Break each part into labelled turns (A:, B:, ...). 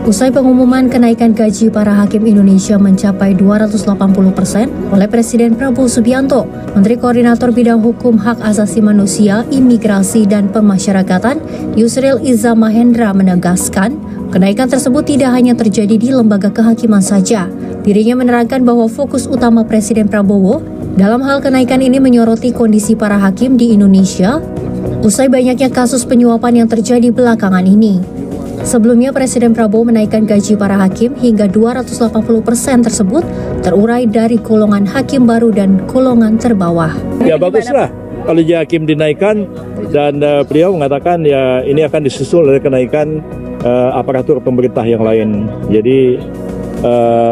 A: Usai pengumuman kenaikan gaji para hakim Indonesia mencapai 280% oleh Presiden Prabowo Subianto, Menteri Koordinator Bidang Hukum Hak Asasi Manusia, Imigrasi dan Pemasyarakatan, Yusril Iza Mahendra menegaskan, kenaikan tersebut tidak hanya terjadi di lembaga kehakiman saja. Dirinya menerangkan bahwa fokus utama Presiden Prabowo dalam hal kenaikan ini menyoroti kondisi para hakim di Indonesia, usai banyaknya kasus penyuapan yang terjadi belakangan ini. Sebelumnya, Presiden Prabowo menaikkan gaji para hakim hingga 280% tersebut terurai dari golongan hakim baru dan golongan terbawah.
B: Ya baguslah kalau hakim dinaikkan dan beliau mengatakan ya ini akan disusul oleh kenaikan aparatur pemerintah yang lain. Jadi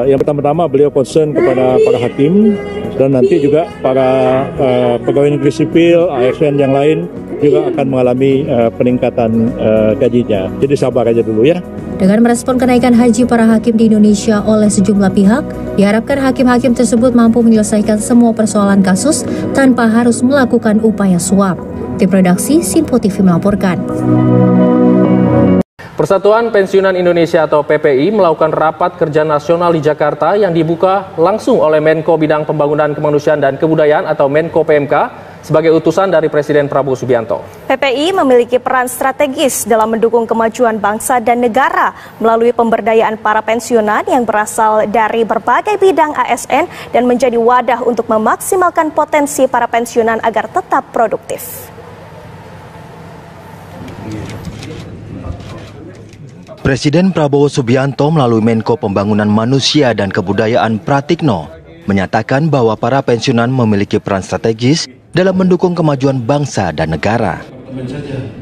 B: yang pertama-tama beliau concern kepada para hakim dan nanti juga para pegawai negeri sipil, ASN yang lain juga akan mengalami peningkatan gajinya. Jadi sabar aja dulu ya.
A: Dengan merespon kenaikan haji para hakim di Indonesia oleh sejumlah pihak, diharapkan hakim-hakim tersebut mampu menyelesaikan semua persoalan kasus tanpa harus melakukan upaya suap. Tim redaksi Simpo TV melaporkan.
C: Persatuan Pensiunan Indonesia atau PPI melakukan rapat kerja nasional di Jakarta yang dibuka langsung oleh Menko Bidang Pembangunan Kemanusiaan dan Kebudayaan atau Menko PMK sebagai utusan dari Presiden Prabowo Subianto.
D: PPI memiliki peran strategis dalam mendukung kemajuan bangsa dan negara melalui pemberdayaan para pensiunan yang berasal dari berbagai bidang ASN dan menjadi wadah untuk memaksimalkan potensi para pensiunan agar tetap produktif.
E: Presiden Prabowo Subianto melalui Menko Pembangunan Manusia dan Kebudayaan Pratikno menyatakan bahwa para pensiunan memiliki peran strategis dalam mendukung kemajuan bangsa dan negara.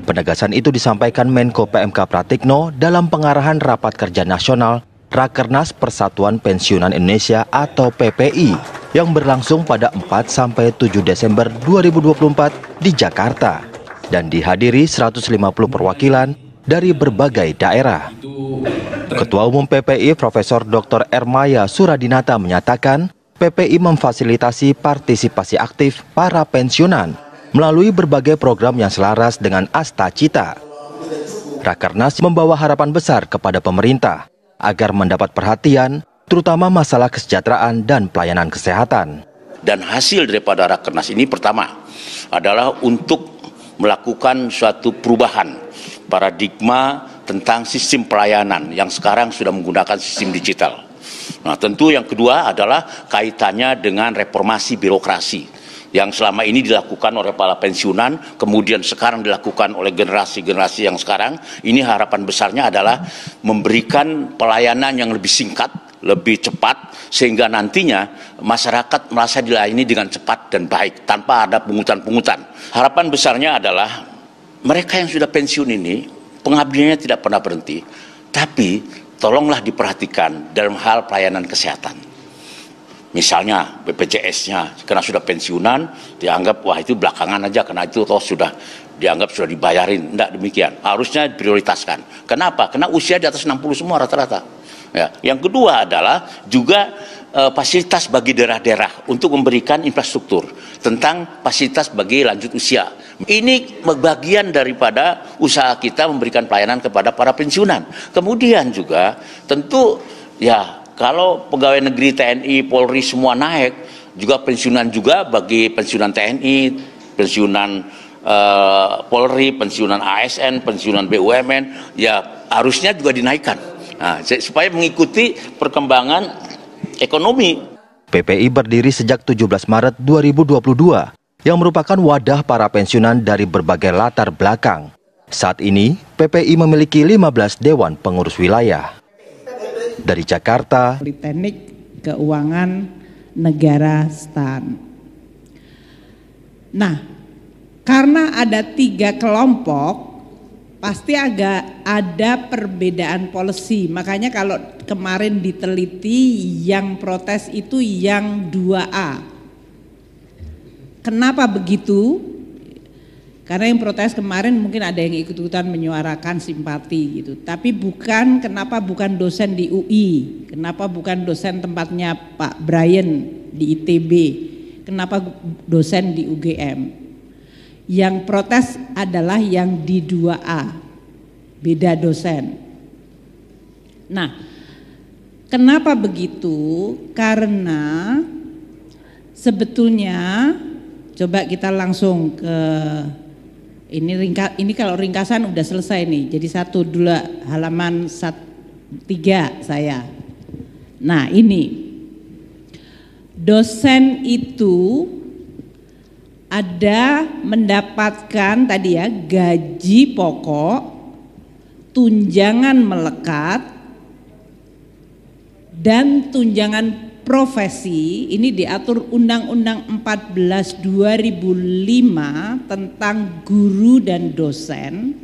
E: Penegasan itu disampaikan Menko PMK Pratikno dalam pengarahan Rapat Kerja Nasional Rakernas Persatuan Pensiunan Indonesia atau PPI yang berlangsung pada 4-7 Desember 2024 di Jakarta dan dihadiri 150 perwakilan dari berbagai daerah. Ketua Umum PPI Profesor Dr. Ermaya Suradinata menyatakan PPI memfasilitasi partisipasi aktif para pensiunan melalui berbagai program yang selaras dengan asta cita. Rakernas membawa harapan besar kepada pemerintah agar mendapat perhatian terutama masalah kesejahteraan dan pelayanan kesehatan.
F: Dan hasil daripada Rakernas ini pertama adalah untuk melakukan suatu perubahan paradigma tentang sistem pelayanan yang sekarang sudah menggunakan sistem digital. Nah, tentu yang kedua adalah kaitannya dengan reformasi birokrasi yang selama ini dilakukan oleh para pensiunan, kemudian sekarang dilakukan oleh generasi-generasi yang sekarang. Ini harapan besarnya adalah memberikan pelayanan yang lebih singkat, lebih cepat, sehingga nantinya masyarakat merasa dilayani dengan cepat dan baik, tanpa ada pungutan-pungutan. Harapan besarnya adalah mereka yang sudah pensiun ini, pengabdiannya tidak pernah berhenti, tapi tolonglah diperhatikan dalam hal pelayanan kesehatan. Misalnya BPJS-nya, karena sudah pensiunan, dianggap wah itu belakangan aja, karena itu toh sudah dianggap sudah dibayarin. Tidak demikian, harusnya diprioritaskan. Kenapa? Karena usia di atas 60 semua rata-rata. Ya. Yang kedua adalah juga fasilitas bagi daerah-daerah untuk memberikan infrastruktur tentang fasilitas bagi lanjut usia. Ini bagian daripada usaha kita memberikan pelayanan kepada para pensiunan. Kemudian juga tentu ya kalau pegawai negeri TNI, Polri semua naik, juga pensiunan juga bagi pensiunan TNI, pensiunan Polri, pensiunan ASN, pensiunan BUMN, ya harusnya juga dinaikkan. Nah, supaya mengikuti perkembangan ekonomi.
E: PPI berdiri sejak 17 Maret 2022 yang merupakan wadah para pensiunan dari berbagai latar belakang. Saat ini, PPI memiliki 15 Dewan Pengurus Wilayah. Dari Jakarta,
G: Politeknik Keuangan Negara STAN. Nah, karena ada 3 kelompok, pasti agak ada perbedaan policy. Makanya kalau kemarin diteliti yang protes itu yang 2A. Kenapa begitu? Karena yang protes kemarin mungkin ada yang ikut-ikutan menyuarakan simpati gitu. Tapi kenapa bukan dosen di UI? Kenapa bukan dosen tempatnya Pak Brian di ITB? Kenapa dosen di UGM? Yang protes adalah yang di 2A, beda dosen. Nah, kenapa begitu? Karena sebetulnya coba kita langsung ke ini kalau ringkasan udah selesai nih. Jadi 1 halaman 3 saya. Nah, ini dosen itu ada mendapatkan tadi ya gaji pokok, tunjangan melekat, dan tunjangan profesi. Ini diatur Undang-Undang 14 2005 tentang guru dan dosen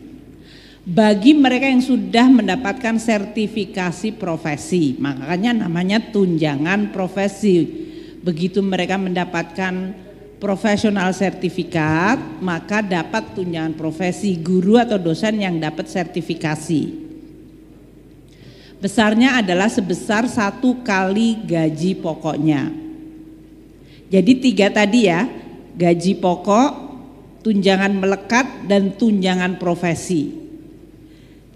G: bagi mereka yang sudah mendapatkan sertifikasi profesi. Makanya namanya tunjangan profesi. Begitu mereka mendapatkan profesional sertifikat, maka dapat tunjangan profesi. Guru atau dosen yang dapat sertifikasi besarnya adalah sebesar 1 kali gaji pokoknya. Jadi 3 tadi ya, gaji pokok, tunjangan melekat, dan tunjangan profesi.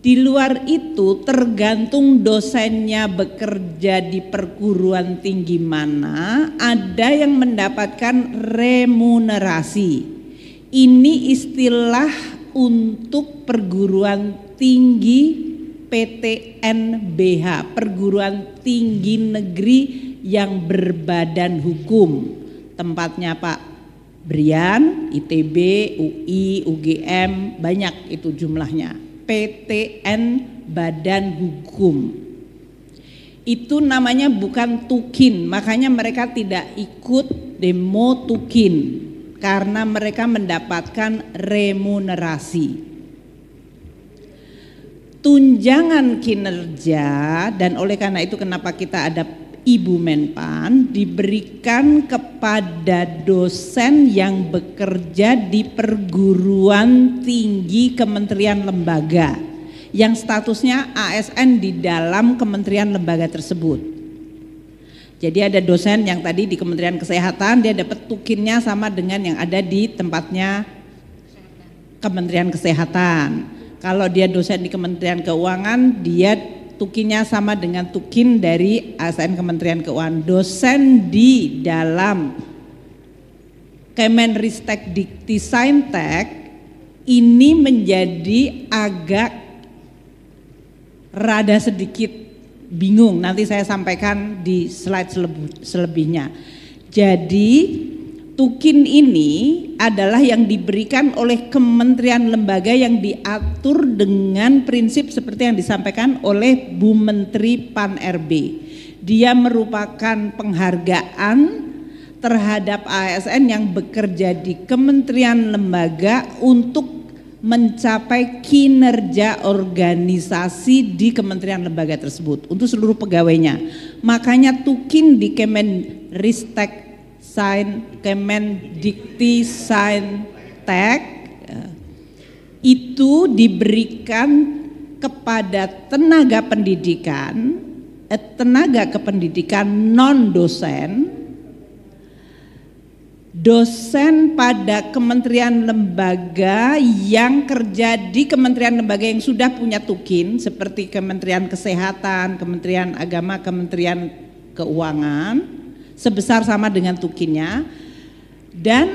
G: Di luar itu tergantung dosennya bekerja di perguruan tinggi mana, ada yang mendapatkan remunerasi. Ini istilah untuk perguruan tinggi PTNBH, perguruan tinggi negeri yang berbadan hukum. Tempatnya Pak Brian, ITB, UI, UGM, banyak itu jumlahnya. PTN badan hukum. Itu namanya bukan tukin, makanya mereka tidak ikut demo tukin karena mereka mendapatkan remunerasi. Tunjangan kinerja, dan oleh karena itu kenapa kita ada Ibu Menpan, diberikan kepada dosen yang bekerja di perguruan tinggi kementerian lembaga yang statusnya ASN di dalam kementerian lembaga tersebut. Jadi ada dosen yang tadi di Kementerian Kesehatan, dia dapat tukinnya sama dengan yang ada di tempatnya Kementerian Kesehatan. Kalau dia dosen di Kementerian Keuangan, dia tukinnya sama dengan tukin dari ASN Kementerian Keuangan. Dosen di dalam Kemenristek Dikti-Saintek ini menjadi agak rada sedikit bingung. Nanti saya sampaikan di slide selebihnya. Jadi tukin ini adalah yang diberikan oleh kementerian lembaga yang diatur dengan prinsip seperti yang disampaikan oleh Bu Menteri Pan-RB. Dia merupakan penghargaan terhadap ASN yang bekerja di kementerian lembaga untuk mencapai kinerja organisasi di kementerian lembaga tersebut untuk seluruh pegawainya. Makanya tukin di Kemenristek Kemendikti-Saintek itu diberikan kepada tenaga kependidikan non-dosen, dosen pada kementerian lembaga yang kerja di kementerian lembaga yang sudah punya tukin seperti Kementerian Kesehatan, Kementerian Agama, Kementerian Keuangan, sebesar sama dengan tukinnya. Dan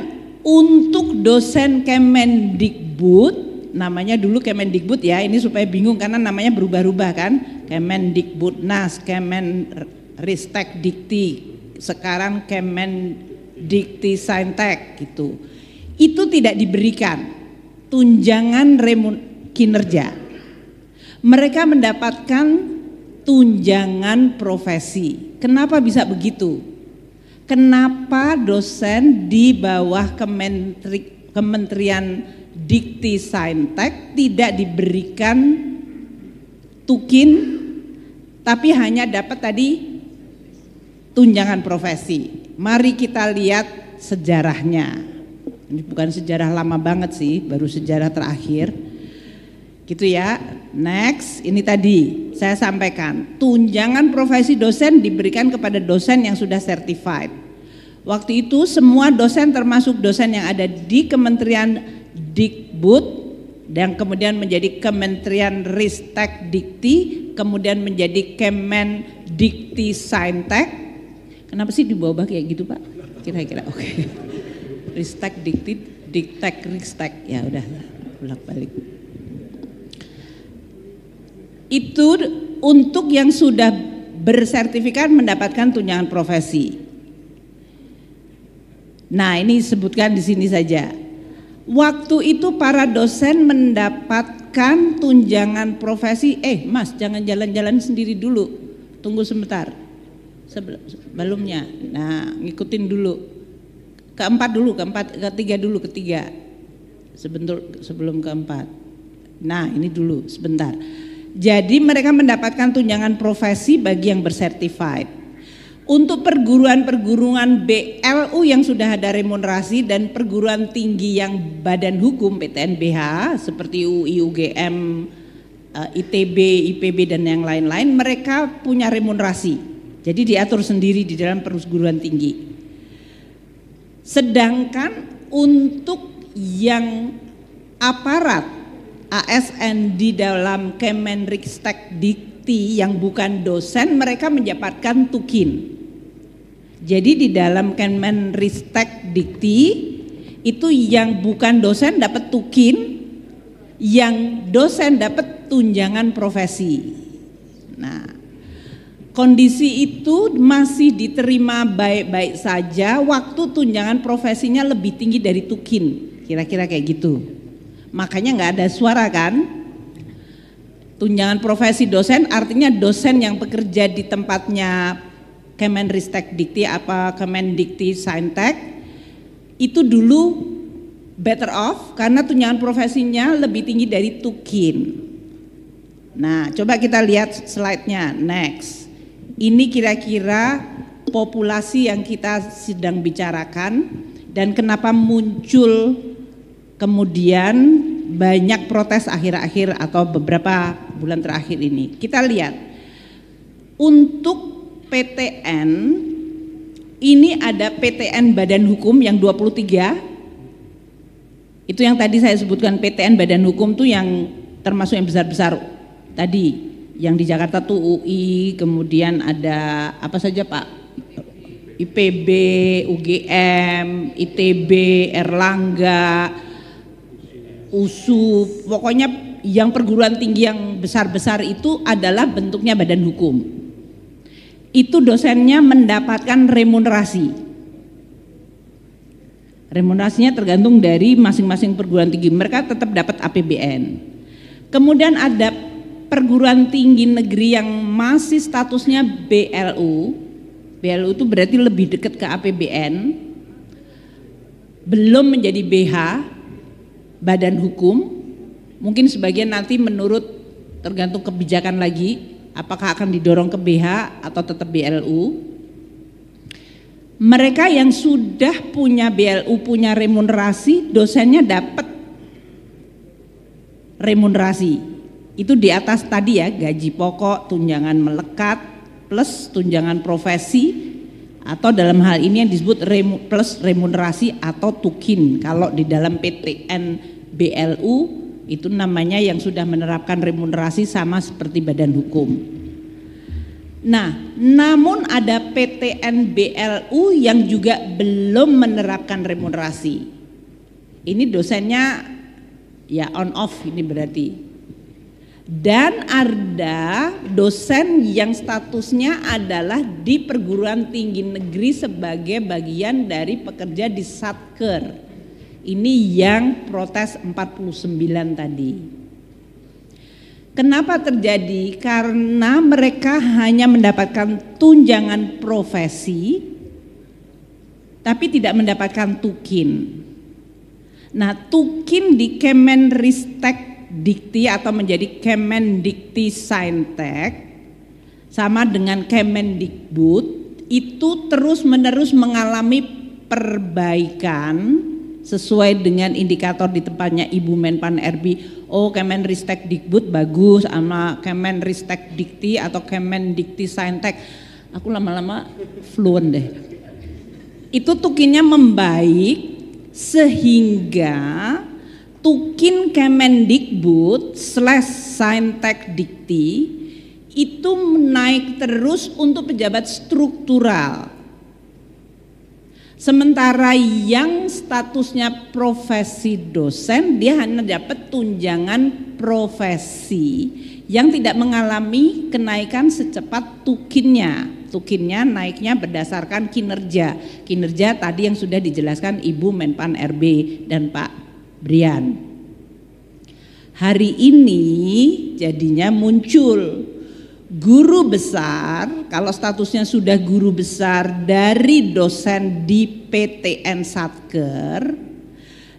G: untuk dosen Kemendikbud, namanya dulu Kemendikbud ya, ini supaya bingung karena namanya berubah-ubah kan, Kemendikbudnas, Kemenristek Dikti, sekarang Kemendikti-Saintek gitu. Itu tidak diberikan tunjangan kinerja. Mereka mendapatkan tunjangan profesi. Kenapa bisa begitu? Kenapa dosen di bawah Kementerian Dikti-Saintek tidak diberikan tukin tapi hanya dapat tadi tunjangan profesi? Mari kita lihat sejarahnya. Ini bukan sejarah lama banget sih, baru sejarah terakhir. Gitu ya. Next, ini tadi saya sampaikan, tunjangan profesi dosen diberikan kepada dosen yang sudah certified. Waktu itu semua dosen termasuk dosen yang ada di Kementerian Dikbud dan kemudian menjadi Kementerian Ristek Dikti, kemudian menjadi Kemendikti Saintek. Kenapa sih dibawa kayak gitu Pak? Kira-kira oke. Ristek, Diktek, Ristek, ya udah bolak-balik. Itu untuk yang sudah bersertifikat mendapatkan tunjangan profesi. Nah, ini sebutkan di sini saja. Waktu itu para dosen mendapatkan tunjangan profesi. Mas, jangan jalan-jalan sendiri dulu. Tunggu sebentar. Sebelumnya. Nah, ngikutin dulu. Ketiga. Sebelum keempat. Nah, ini dulu sebentar. Jadi mereka mendapatkan tunjangan profesi bagi yang bersertified. Untuk perguruan-perguruan BLU yang sudah ada remunerasi dan perguruan tinggi yang badan hukum PTNBH seperti UI, UGM, ITB, IPB dan yang lain-lain, mereka punya remunerasi. Jadi diatur sendiri di dalam perguruan tinggi. Sedangkan untuk yang aparat ASN di dalam Kemendikti Dikti yang bukan dosen, mereka mendapatkan tukin. Jadi di dalam Kemendikti Dikti itu yang bukan dosen dapat tukin, yang dosen dapat tunjangan profesi. Nah, kondisi itu masih diterima baik-baik saja waktu tunjangan profesinya lebih tinggi dari tukin, kira-kira kayak gitu. Makanya nggak ada suara kan? Tunjangan profesi dosen artinya dosen yang bekerja di tempatnya Kemendikti Dikti apa Kemendikti Saintek itu dulu better off karena tunjangan profesinya lebih tinggi dari tukin. Nah, coba kita lihat slide-nya next. Ini kira-kira populasi yang kita sedang bicarakan dan kenapa muncul kemudian banyak protes akhir-akhir atau beberapa bulan terakhir ini. Kita lihat untuk PTN ini ada PTN Badan Hukum yang 23. Itu yang tadi saya sebutkan PTN Badan Hukum tuh yang termasuk yang besar-besar tadi. Yang di Jakarta tuh UI, kemudian ada apa saja Pak? IPB, UGM, ITB, Erlangga, USU, pokoknya yang perguruan tinggi yang besar-besar itu adalah bentuknya badan hukum. Itu dosennya mendapatkan remunerasi. Remunerasinya tergantung dari masing-masing perguruan tinggi, mereka tetap dapat APBN. Kemudian ada perguruan tinggi negeri yang masih statusnya BLU. BLU itu berarti lebih dekat ke APBN, belum menjadi BH, badan hukum, mungkin sebagian nanti menurut tergantung kebijakan lagi apakah akan didorong ke BH atau tetap BLU. Mereka yang sudah punya BLU, punya remunerasi, dosennya dapat remunerasi itu di atas tadi ya, gaji pokok, tunjangan melekat plus tunjangan profesi, atau dalam hal ini yang disebut plus remunerasi atau tukin. Kalau di dalam PTN BLU itu namanya yang sudah menerapkan remunerasi sama seperti badan hukum. Nah, namun ada PTN BLU yang juga belum menerapkan remunerasi. Ini dosennya ya on off ini berarti. Dan ada dosen yang statusnya adalah di perguruan tinggi negeri sebagai bagian dari pekerja di Satker. Ini yang protes 49 tadi. Kenapa terjadi? Karena mereka hanya mendapatkan tunjangan profesi tapi tidak mendapatkan tukin. Nah, tukin di Kemendikti Dikti atau menjadi Kemendikti Saintek sama dengan Kemendikbud itu terus-menerus mengalami perbaikan sesuai dengan indikator di tempatnya Ibu Menpan RB. Oh, Kemendikti Dikbud bagus, sama Kemendikti Dikti atau Kemendikti Saintek aku lama-lama fluent deh. Itu tukinnya membaik sehingga tukin Kemendikbud / Saintek Dikti itu naik terus untuk pejabat struktural. Sementara yang statusnya profesi dosen, dia hanya dapat tunjangan profesi yang tidak mengalami kenaikan secepat tukinnya. Tukinnya naiknya berdasarkan kinerja. Kinerja tadi yang sudah dijelaskan Ibu Menpan RB dan Pak Brian. Hari ini jadinya muncul guru besar, kalau statusnya sudah guru besar dari dosen di PTN Satker,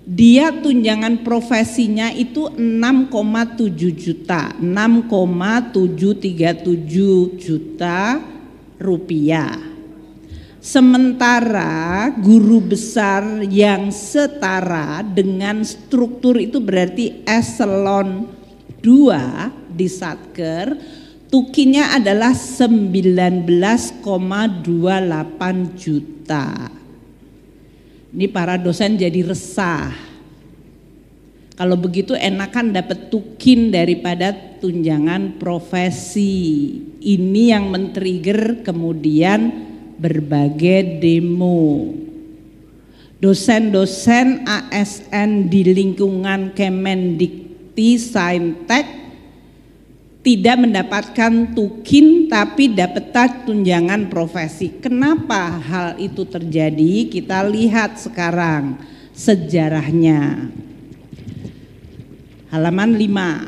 G: dia tunjangan profesinya itu 6,7 juta, 6,737 juta rupiah. Sementara guru besar yang setara dengan struktur itu berarti eselon 2 di Satker, tukinya adalah 19,28 juta. Ini para dosen jadi resah. Kalau begitu enakan dapat tukin daripada tunjangan profesi. Ini yang men-trigger kemudian berbagai demo. Dosen-dosen ASN di lingkungan Kemendikti-Saintek tidak mendapatkan tukin tapi dapat tunjangan profesi. Kenapa hal itu terjadi? Kita lihat sekarang sejarahnya. Halaman 5.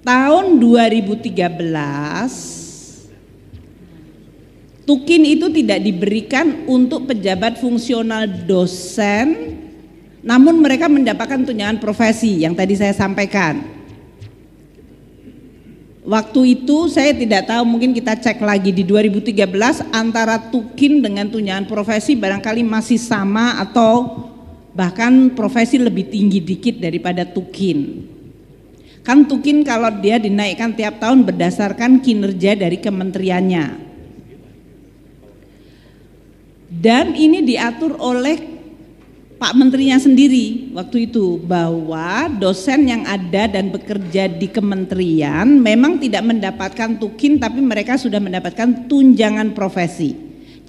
G: Tahun 2013 tukin itu tidak diberikan untuk pejabat fungsional dosen, namun mereka mendapatkan tunjangan profesi yang tadi saya sampaikan. Waktu itu saya tidak tahu, mungkin kita cek lagi di 2013 antara tukin dengan tunjangan profesi barangkali masih sama atau bahkan profesi lebih tinggi dikit daripada tukin. Kan tukin kalau dia dinaikkan tiap tahun berdasarkan kinerja dari kementeriannya. Dan ini diatur oleh Pak Menterinya sendiri waktu itu, bahwa dosen yang ada dan bekerja di kementerian memang tidak mendapatkan tukin tapi mereka sudah mendapatkan tunjangan profesi.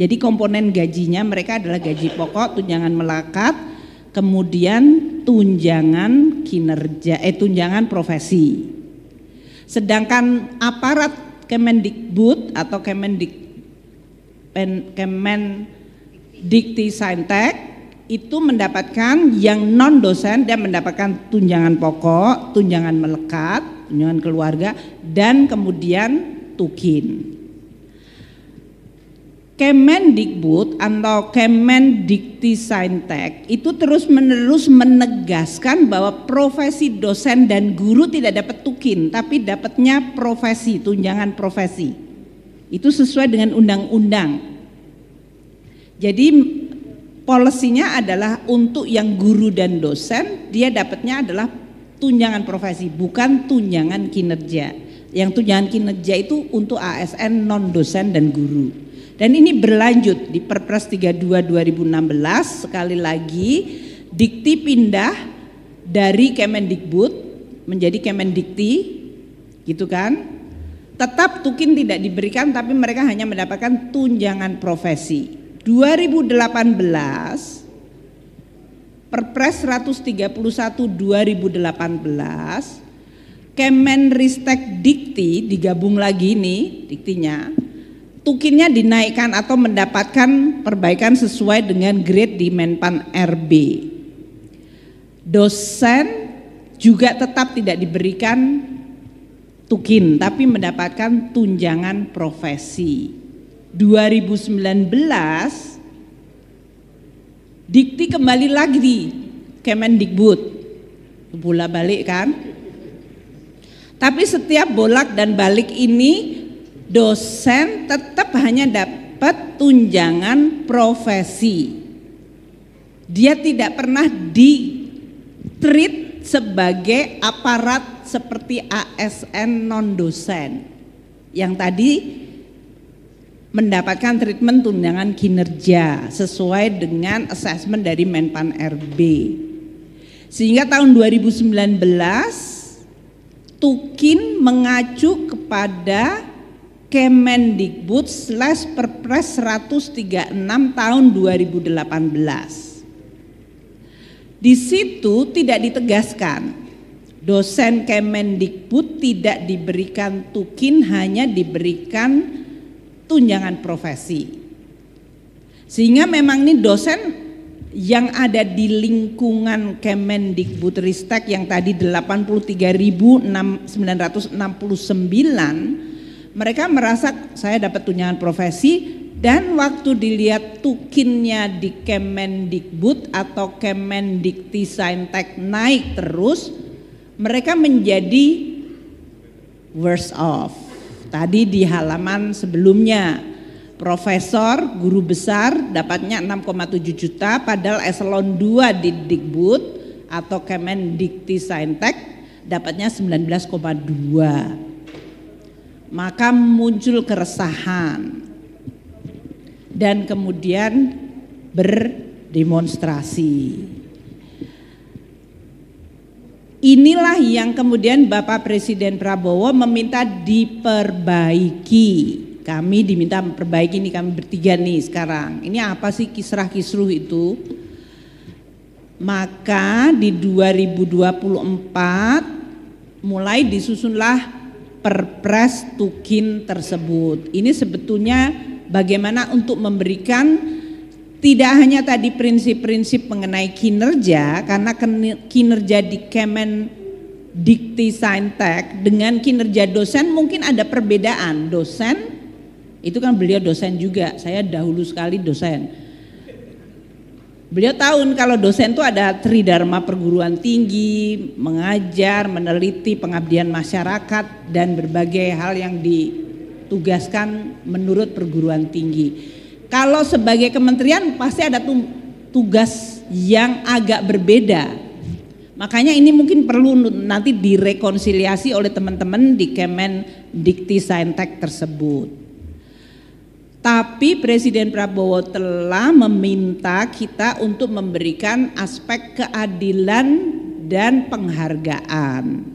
G: Jadi komponen gajinya mereka adalah gaji pokok, tunjangan melekat, kemudian tunjangan kinerja, tunjangan profesi. Sedangkan aparat Kemendikbud atau Kemendikti-Saintek itu mendapatkan yang non dosen, dia mendapatkan tunjangan pokok, tunjangan melekat, tunjangan keluarga, dan kemudian tukin. Kemendikbud atau Kemendikti-Saintek itu terus-menerus menegaskan bahwa profesi dosen dan guru tidak dapat tukin, tapi dapatnya profesi, tunjangan profesi. Itu sesuai dengan undang-undang. Jadi polisinya adalah untuk yang guru dan dosen, dia dapatnya adalah tunjangan profesi, bukan tunjangan kinerja. Yang tunjangan kinerja itu untuk ASN non dosen dan guru. Dan ini berlanjut di Perpres 32 2016, sekali lagi Dikti pindah dari Kemendikbud menjadi Kemendikti, gitu kan? Tetap tukin tidak diberikan tapi mereka hanya mendapatkan tunjangan profesi. 2018 Perpres 131 2018 Kemenristek Dikti digabung lagi nih diktinya, tukinnya dinaikkan atau mendapatkan perbaikan sesuai dengan grade di Menpan RB. Dosen juga tetap tidak diberikan tukin tapi mendapatkan tunjangan profesi. 2019 Dikti kembali lagi di Kemendikbud, bolak balik kan, tapi setiap bolak dan balik ini dosen tetap hanya dapat tunjangan profesi. Dia tidak pernah di-treat sebagai aparat seperti ASN non dosen yang tadi mendapatkan treatment tunjangan kinerja sesuai dengan assessment dari Menpan RB. Sehingga tahun 2019 Tukin mengacu kepada Kemendikbud/Perpres 136 tahun 2018. Di situ tidak ditegaskan dosen Kemendikbud tidak diberikan tukin, hanya diberikan tunjangan profesi. Sehingga memang ini dosen yang ada di lingkungan Kemendikbudristek yang tadi 83.969, mereka merasa saya dapat tunjangan profesi, dan waktu dilihat tukinnya di Kemendikbud atau Kemendiktissaintek naik terus, mereka menjadi worse off. Tadi di halaman sebelumnya, profesor, guru besar dapatnya 6,7 juta, padahal eselon 2 di Dikbud atau Kemendiktissaintek dapatnya 19,2. Maka muncul keresahan dan kemudian berdemonstrasi. Inilah yang kemudian Bapak Presiden Prabowo meminta diperbaiki. Kami diminta memperbaiki, ini kami bertiga nih sekarang. Ini apa sih kisrah-kisruh itu? Maka di 2024 mulai disusunlah Perpres Tukin tersebut. Ini sebetulnya bagaimana untuk memberikan tidak hanya tadi prinsip-prinsip mengenai kinerja, karena kinerja di Kemendiktissaintek dengan kinerja dosen mungkin ada perbedaan. Dosen itu kan beliau dosen juga, saya dahulu sekali dosen. Beliau tahu kalau dosen itu ada tridharma perguruan tinggi, mengajar, meneliti, pengabdian masyarakat, dan berbagai hal yang ditugaskan menurut perguruan tinggi. Kalau sebagai kementerian pasti ada tugas yang agak berbeda. Makanya ini mungkin perlu nanti direkonsiliasi oleh teman-teman di Kemendiktissaintek tersebut. Tapi Presiden Prabowo telah meminta kita untuk memberikan aspek keadilan dan penghargaan.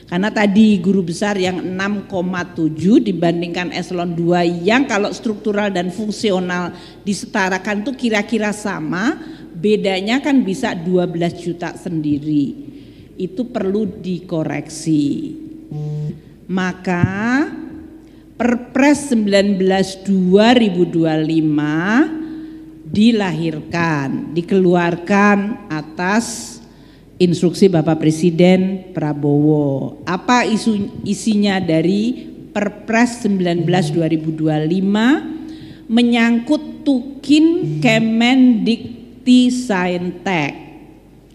G: Karena tadi guru besar yang 6,7 dibandingkan eselon 2 yang kalau struktural dan fungsional disetarakan itu kira-kira sama, bedanya kan bisa 12 juta sendiri. Itu perlu dikoreksi. Maka Perpres 19/2025 dilahirkan, dikeluarkan atas instruksi Bapak Presiden Prabowo. Apa isinya dari Perpres 19/2025? Menyangkut tukin Kemendiktissaintek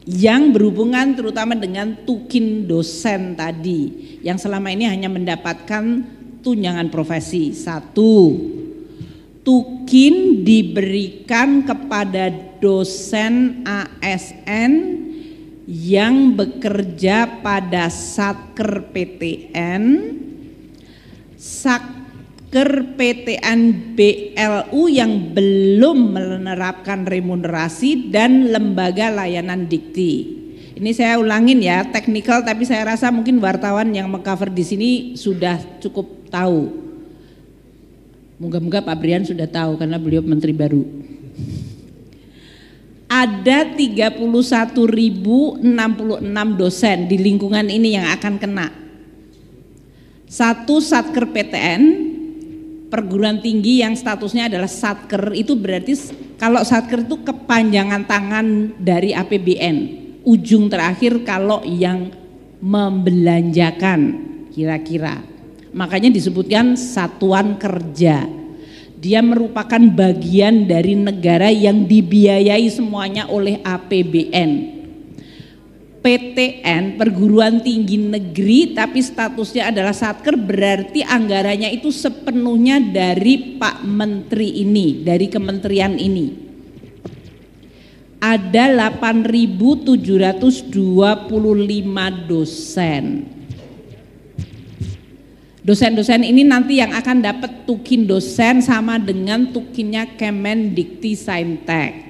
G: yang berhubungan terutama dengan tukin dosen tadi yang selama ini hanya mendapatkan tunjangan profesi. 1. Tukin diberikan kepada dosen ASN yang bekerja pada Satker PTN, Satker PTN BLU yang belum menerapkan remunerasi, dan lembaga layanan dikti. Ini saya ulangin ya, teknikal, tapi saya rasa mungkin wartawan yang mengcover di sini sudah cukup tahu. Moga-moga Pak Brian sudah tahu karena beliau menteri baru. Ada 31.066 dosen di lingkungan ini yang akan kena. 1. Satker PTN, perguruan tinggi yang statusnya adalah Satker, itu berarti kalau Satker itu kepanjangan tangan dari APBN, ujung terakhir kalau yang membelanjakan kira-kira. Makanya disebutkan satuan kerja. Dia merupakan bagian dari negara yang dibiayai semuanya oleh APBN. PTN, perguruan tinggi negeri, tapi statusnya adalah Satker, berarti anggarannya itu sepenuhnya dari Pak Menteri ini, dari kementerian ini. Ada 8.725 dosen. Dosen-dosen ini nanti yang akan dapat tukin dosen sama dengan tukinnya Kemendiktissaintek.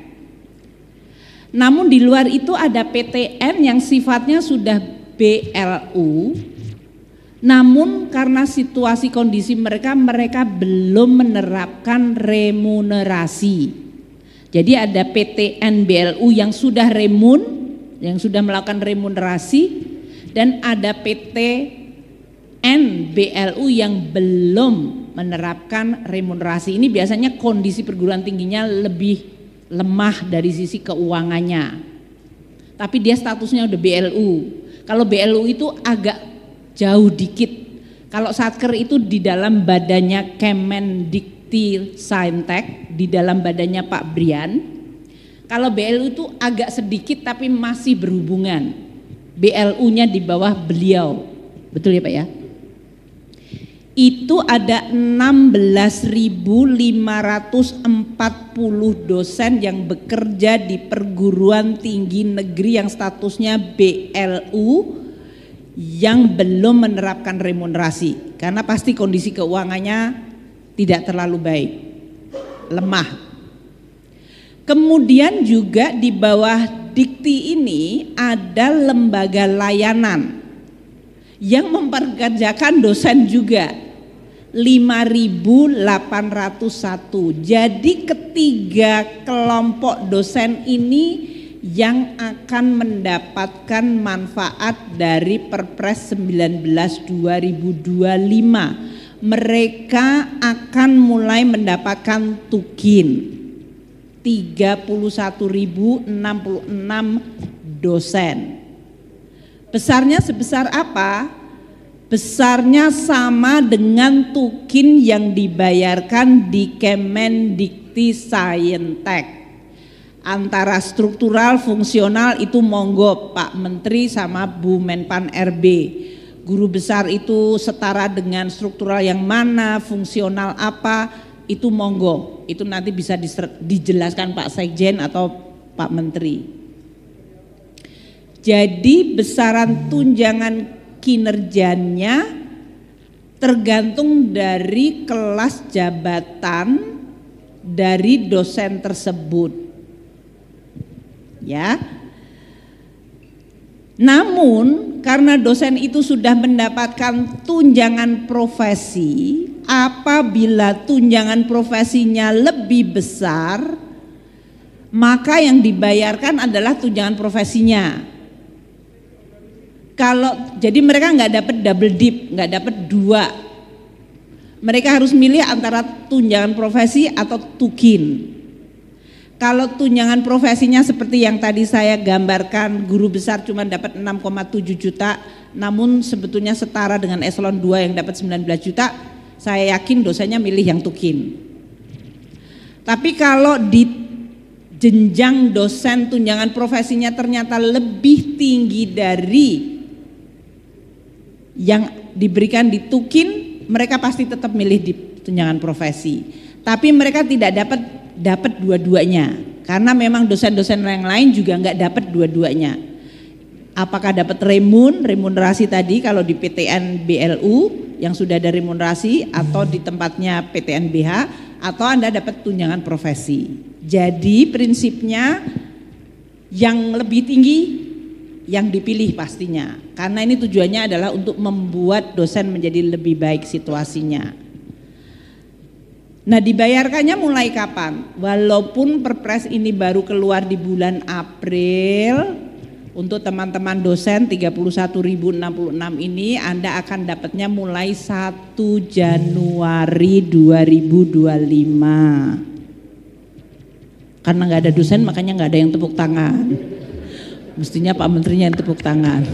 G: Namun di luar itu ada PTN yang sifatnya sudah BLU Namun karena situasi kondisi mereka belum menerapkan remunerasi. Jadi ada PTN BLU yang sudah yang sudah melakukan remunerasi, dan ada PTN BLU yang belum menerapkan remunerasi. Ini biasanya kondisi perguruan tingginya lebih lemah dari sisi keuangannya. Tapi dia statusnya udah BLU. Kalau BLU itu agak jauh dikit. Kalau Satker itu di dalam badannya Kemendikti Saintek, di dalam badannya Pak Brian. Kalau BLU itu agak sedikit tapi masih berhubungan. BLU-nya di bawah beliau. Betul ya Pak ya? Itu ada 16.540 dosen yang bekerja di perguruan tinggi negeri yang statusnya BLU yang belum menerapkan remunerasi, karena pasti kondisi keuangannya tidak terlalu baik, lemah. Kemudian juga di bawah Dikti ini ada lembaga layanan yang memperkerjakan dosen juga 5.801. Jadi ketiga kelompok dosen ini yang akan mendapatkan manfaat dari Perpres 19 2025. Mereka akan mulai mendapatkan tukin 31.066 dosen. Besarnya sebesar apa? Besarnya sama dengan tukin yang dibayarkan di Kemendikti Saintek. Antara struktural fungsional itu monggo Pak Menteri sama Bu Menpan RB. Guru besar itu setara dengan struktural yang mana, fungsional apa, itu monggo. Itu nanti bisa dijelaskan Pak Sekjen atau Pak Menteri. Jadi besaran tunjangan kinerjanya tergantung dari kelas jabatan dari dosen tersebut, ya. Namun karena dosen itu sudah mendapatkan tunjangan profesi, apabila tunjangan profesinya lebih besar, maka yang dibayarkan adalah tunjangan profesinya. Jadi mereka nggak dapat double dip, nggak dapat dua. Mereka harus milih antara tunjangan profesi atau tukin. Kalau tunjangan profesinya seperti yang tadi saya gambarkan, guru besar cuma dapat 6,7 juta, namun sebetulnya setara dengan eselon 2 yang dapat 19 juta, saya yakin dosennya milih yang tukin. Tapi kalau di jenjang dosen tunjangan profesinya ternyata lebih tinggi dari yang diberikan di tukin, mereka pasti tetap milih di tunjangan profesi. Tapi mereka tidak dapat dua-duanya, karena memang dosen-dosen yang lain juga nggak dapat dua-duanya. Apakah dapat remunerasi tadi kalau di PTN BLU yang sudah ada remunerasi, atau di tempatnya PTN BH, atau Anda dapat tunjangan profesi. Jadi prinsipnya yang lebih tinggi yang dipilih pastinya, karena ini tujuannya adalah untuk membuat dosen menjadi lebih baik situasinya. Nah, dibayarkannya mulai kapan? Walaupun Perpres ini baru keluar di bulan April, untuk teman-teman dosen 31.066 ini Anda akan dapatnya mulai 1 Januari 2025. Karena nggak ada dosen, makanya nggak ada yang tepuk tangan. Mestinya Pak Menterinya yang tepuk tangan.